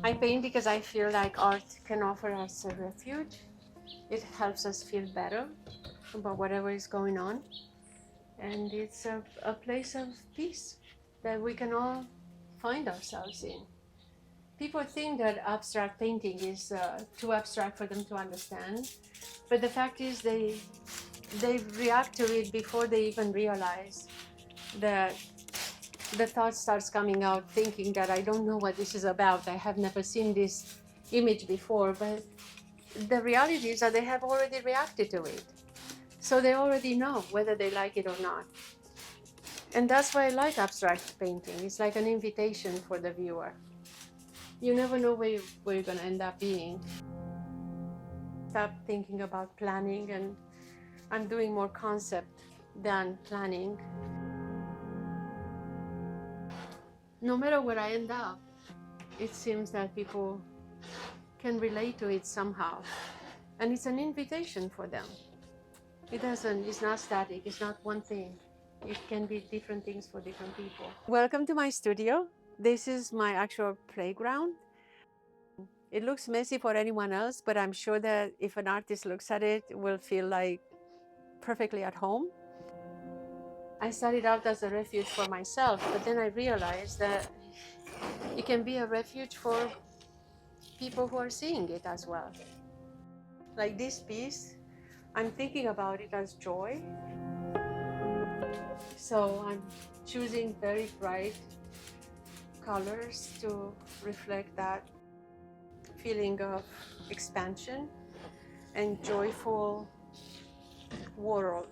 I paint because I feel like art can offer us a refuge. It helps us feel better about whatever is going on. And it's a place of peace that we can all find ourselves in. People think that abstract painting is too abstract for them to understand, but the fact is they react to it before they even realize that the thought starts coming out, thinking that I don't know what this is about. I have never seen this image before, but the reality is that they have already reacted to it. So they already know whether they like it or not. And that's why I like abstract painting. It's like an invitation for the viewer. You never know where you're going to end up being. Stop thinking about planning, and I'm doing more concept than planning. No matter where I end up, it seems that people can relate to it somehow. And it's an invitation for them. It's not static, it's not one thing. It can be different things for different people. Welcome to my studio. This is my actual playground. It looks messy for anyone else, but I'm sure that if an artist looks at it, it will feel like perfectly at home. I started out as a refuge for myself, but then I realized that it can be a refuge for people who are seeing it as well. Like this piece, I'm thinking about it as joy. So I'm choosing very bright colors to reflect that feeling of expansion and joyful world.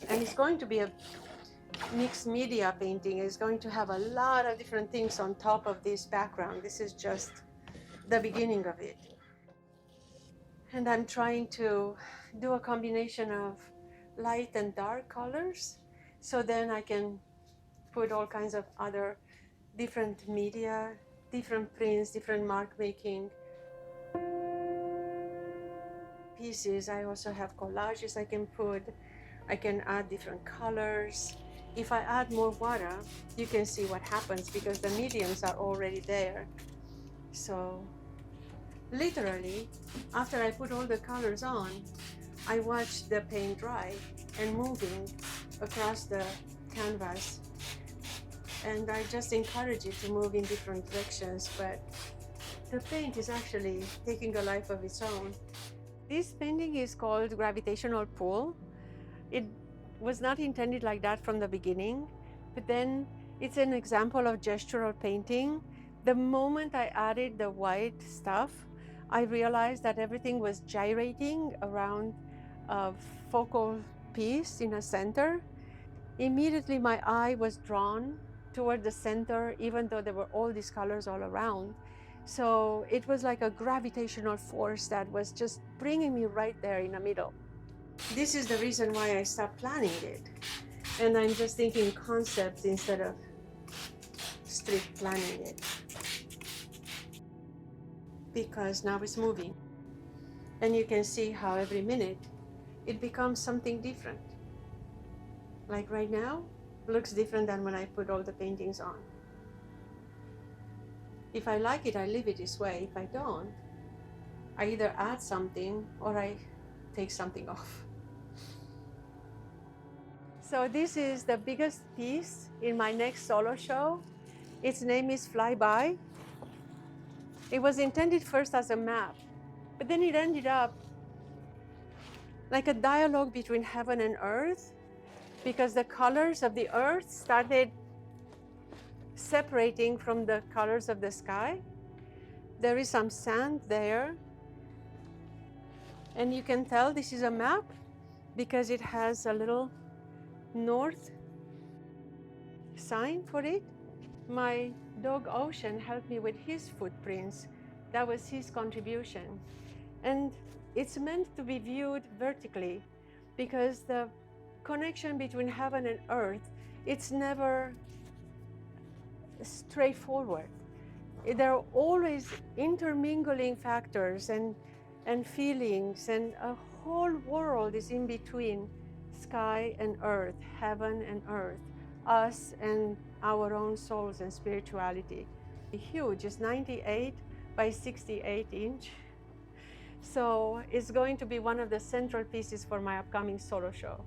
And it's going to be a mixed media painting. It's going to have a lot of different things on top of this background. This is just the beginning of it. And I'm trying to do a combination of light and dark colors, so then I can put all kinds of other different media, different prints, different mark making pieces. I also have collages I can put. I can add different colors. If I add more water, you can see what happens because the mediums are already there. So literally, after I put all the colors on, I watch the paint dry and moving across the canvas. And I just encourage it to move in different directions, but the paint is actually taking a life of its own. This painting is called Gravitational Pull. It was not intended like that from the beginning, but then it's an example of gestural painting. The moment I added the white stuff, I realized that everything was gyrating around a focal piece in a center. Immediately my eye was drawn toward the center, even though there were all these colors all around. So it was like a gravitational force that was just bringing me right there in the middle. This is the reason why I stopped planning it. And I'm just thinking concepts instead of strict planning it. Because now it's moving. And you can see how every minute it becomes something different. Like right now, it looks different than when I put all the paintings on. If I like it, I leave it this way. If I don't, I either add something or I take something off. So this is the biggest piece in my next solo show. Its name is Flyby. It was intended first as a map, but then it ended up like a dialogue between heaven and earth, because the colors of the earth started separating from the colors of the sky. There is some sand there, and you can tell this is a map because it has a little north sign for it. My dog Ocean helped me with his footprints. That was his contribution. And it's meant to be viewed vertically because the connection between heaven and earth, it's never straightforward. There are always intermingling factors and feelings, and a whole world is in between sky and earth, heaven and earth, us and our own souls and spirituality. Huge. It's 98 by 68 inch. So it's going to be one of the central pieces for my upcoming solo show.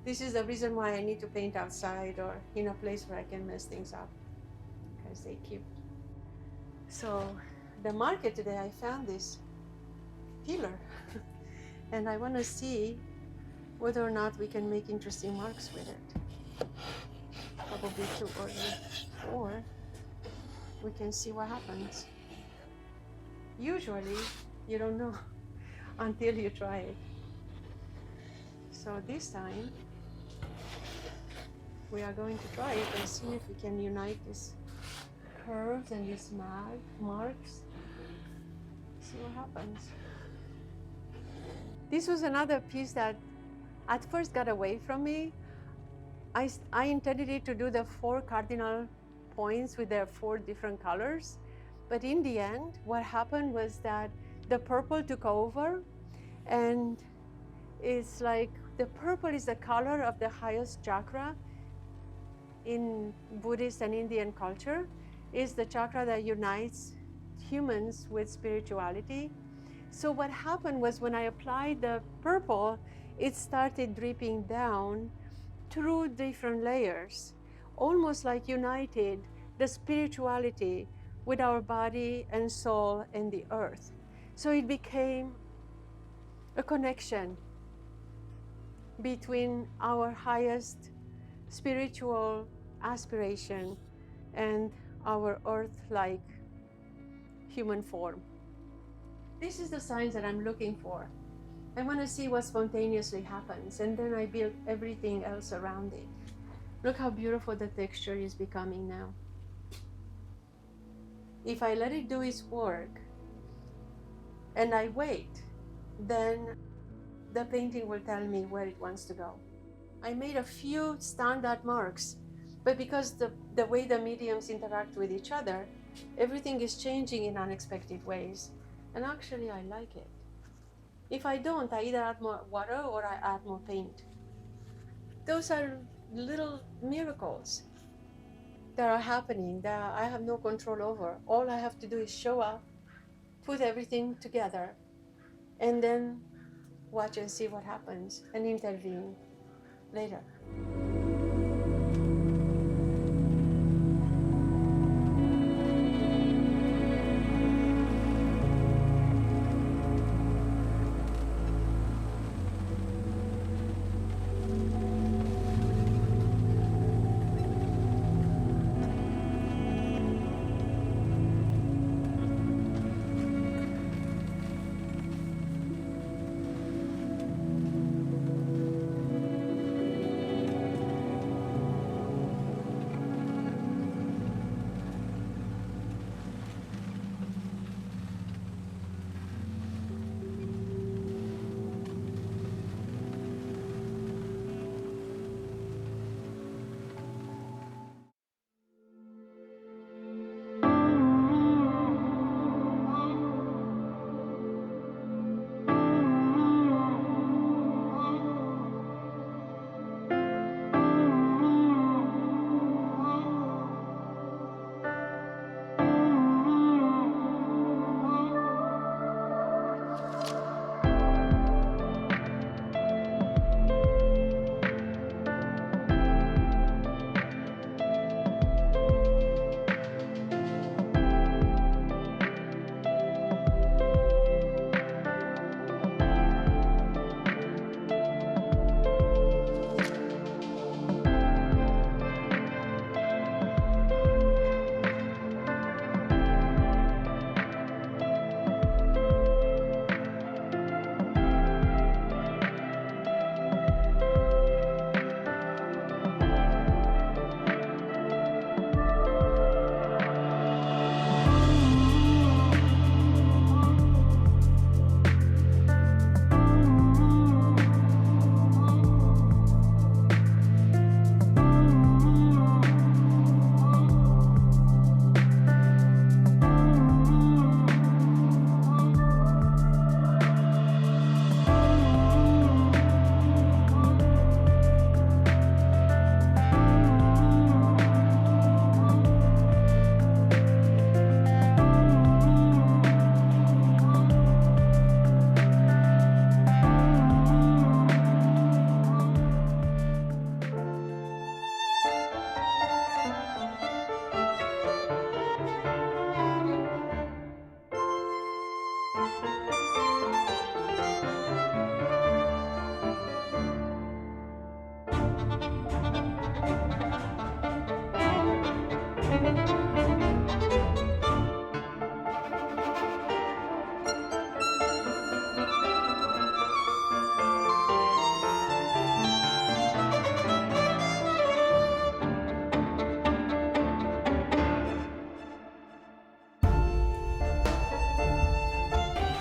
This is the reason why I need to paint outside or in a place where I can mess things up, because they keep. So the market today, I found this pillar and I want to see whether or not we can make interesting marks with it. Probably too early, or we can see what happens. Usually you don't know until you try it. So this time we are going to try it and see if we can unite these curves and these marks. See what happens. This was another piece that at first got away from me. I intended it to do the 4 cardinal points with their 4 different colors. But in the end, what happened was that the purple took over, and it's like the purple is the color of the highest chakra in Buddhist and Indian culture. Is the chakra that unites humans with spirituality. So what happened was when I applied the purple, it started dripping down through different layers, almost like united the spirituality with our body and soul and the earth. So it became a connection between our highest spiritual aspiration and our earth-like human form. This is the signs that I'm looking for. I want to see what spontaneously happens, and then I build everything else around it. Look how beautiful the texture is becoming now. If I let it do its work and I wait, then the painting will tell me where it wants to go. I made a few standard marks, but because the way the mediums interact with each other, everything is changing in unexpected ways. And actually, I like it. If I don't, I either add more water or I add more paint. Those are little miracles that are happening that I have no control over. All I have to do is show up, put everything together, and then watch and see what happens and intervene later.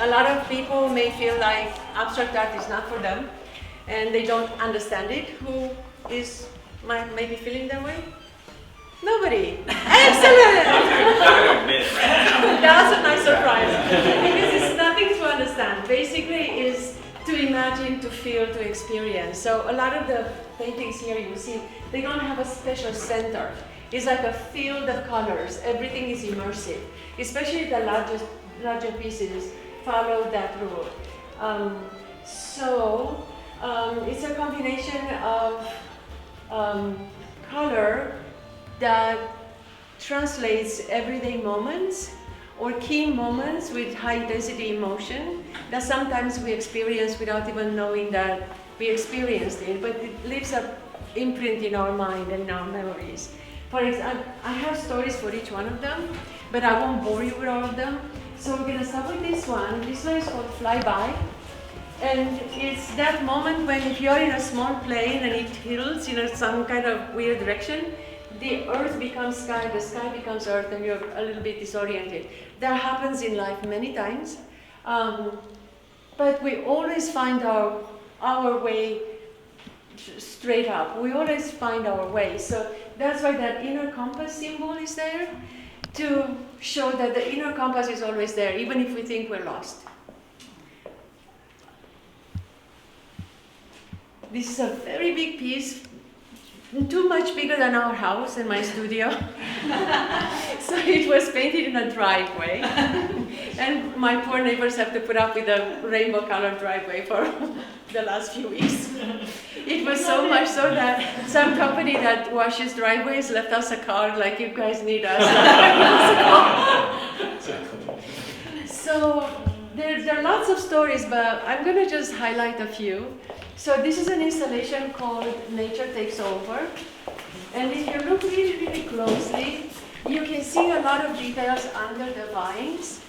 A lot of people may feel like abstract art is not for them, and they don't understand it. Who is maybe feeling that way? Nobody. Excellent! That's a nice surprise. Because it's nothing to understand. Basically, is to imagine, to feel, to experience. So a lot of the paintings here you see, they don't have a special center. It's like a field of colors. Everything is immersive. Especially the larger pieces follow that rule. It's a combination of color that translates everyday moments or key moments with high intensity emotion that sometimes we experience without even knowing that we experienced it, but it leaves an imprint in our mind and in our memories. For example, I have stories for each one of them, but I won't bore you with all of them. So we're gonna start with this one. This one is called Flyby. And it's that moment when if you're in a small plane and it tilts in some kind of weird direction, the earth becomes sky, the sky becomes earth, and you're a little bit disoriented. That happens in life many times. But we always find our way straight up. We always find our way. So that's why that inner compass symbol is there, to show that the inner compass is always there, even if we think we're lost. This is a very big piece, too much bigger than our house and my studio. So it was painted in a driveway. And my poor neighbors have to put up with a rainbow-colored driveway for the last few weeks. It was so much so that some company that washes driveways left us a card like, you guys need us. So there are lots of stories, but I'm going to just highlight a few. So this is an installation called Nature Takes Over. And if you look really, really closely, you can see a lot of details under the vines.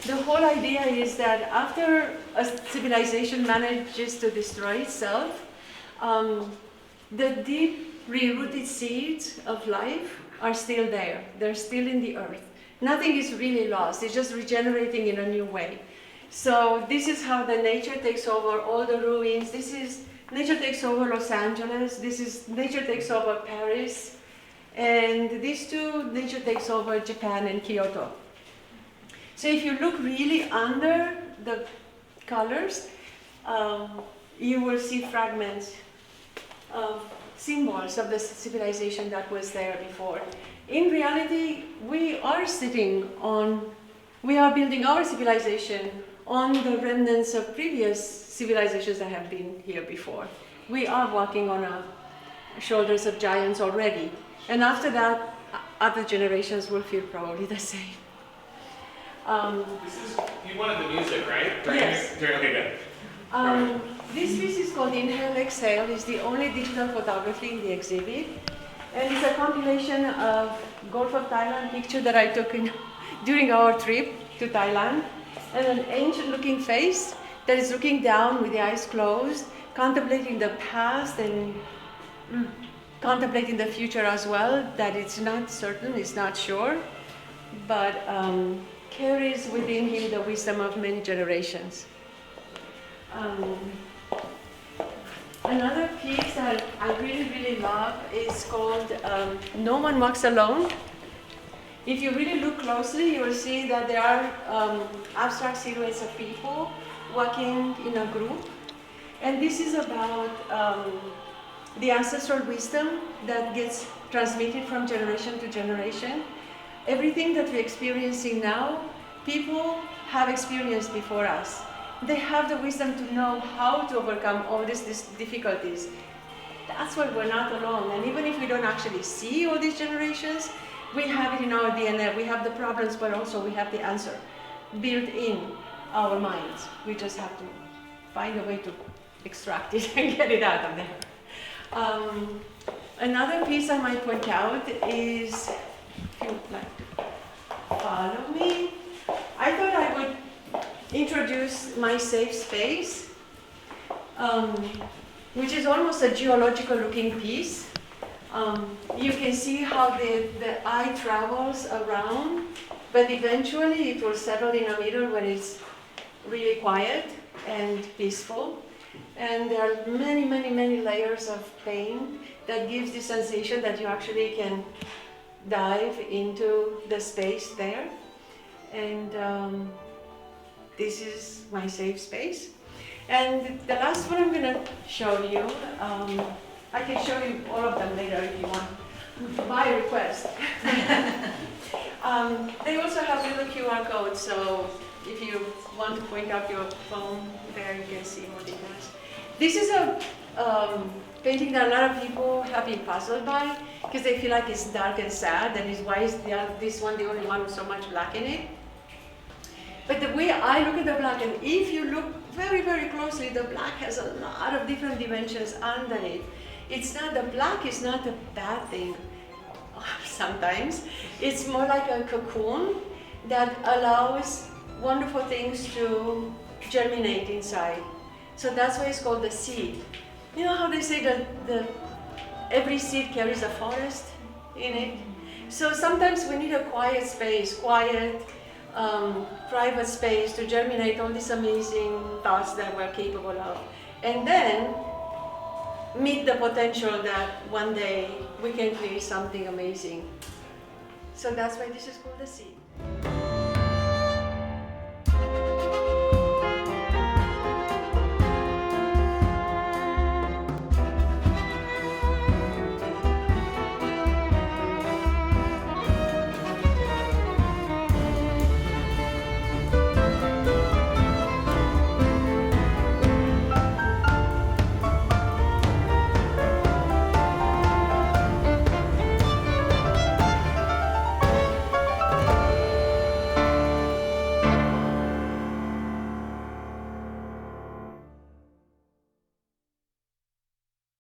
The whole idea is that after a civilization manages to destroy itself, the deep re-rooted seeds of life are still there. They're still in the earth. Nothing is really lost. It's just regenerating in a new way. So this is how the nature takes over all the ruins. This is nature takes over Los Angeles. This is nature takes over Paris. And these two, nature takes over Japan and Kyoto. So if you look really under the colors, you will see fragments of symbols of the civilization that was there before. In reality, we are building our civilization on the remnants of previous civilizations that have been here before. We are walking on the shoulders of giants already. And after that, other generations will feel probably the same. You wanted the music, right? Yes. Okay, good. This piece is called Inhale, Exhale. It's the only digital photography in the exhibit. And it's a compilation of Gulf of Thailand picture that I took during our trip to Thailand. And an ancient-looking face that is looking down with the eyes closed, contemplating the past and contemplating the future as well, that it's not certain, it's not sure, but carries within him the wisdom of many generations. Another piece that I really, really love is called No One Walks Alone. If you really look closely, you will see that there are abstract silhouettes of people walking in a group. And this is about the ancestral wisdom that gets transmitted from generation to generation. Everything that we're experiencing now, people have experienced before us. They have the wisdom to know how to overcome all these difficulties. That's why we're not alone. And even if we don't actually see all these generations, we have it in our DNA. We have the problems, but also we have the answer built in our minds. We just have to find a way to extract it and get it out of there. Another piece I might point out is, if you would like to follow me, I thought I would introduce my safe space, which is almost a geological looking piece. You can see how the eye travels around, but eventually it will settle in a middle where it's really quiet and peaceful. And there are many, many, many layers of paint that gives the sensation that you actually can dive into the space there. And this is my safe space. And the last one I'm going to show you, I can show you all of them later if you want, by request. They also have little QR codes, so if you want to point out your phone there, you can see more details. This is a painting that a lot of people have been puzzled by because they feel like it's dark and sad, and is why is this one the only one with so much black in it? But the way I look at the black, and if you look very, very closely, the black has a lot of different dimensions under it. It's not, the black is not a bad thing sometimes. It's more like a cocoon that allows wonderful things to germinate inside. So that's why it's called the seed. You know how they say that every seed carries a forest in it? So sometimes we need a quiet space, private space to germinate all these amazing thoughts that we're capable of. And then meet the potential that one day we can create something amazing. So that's why this is called the seed.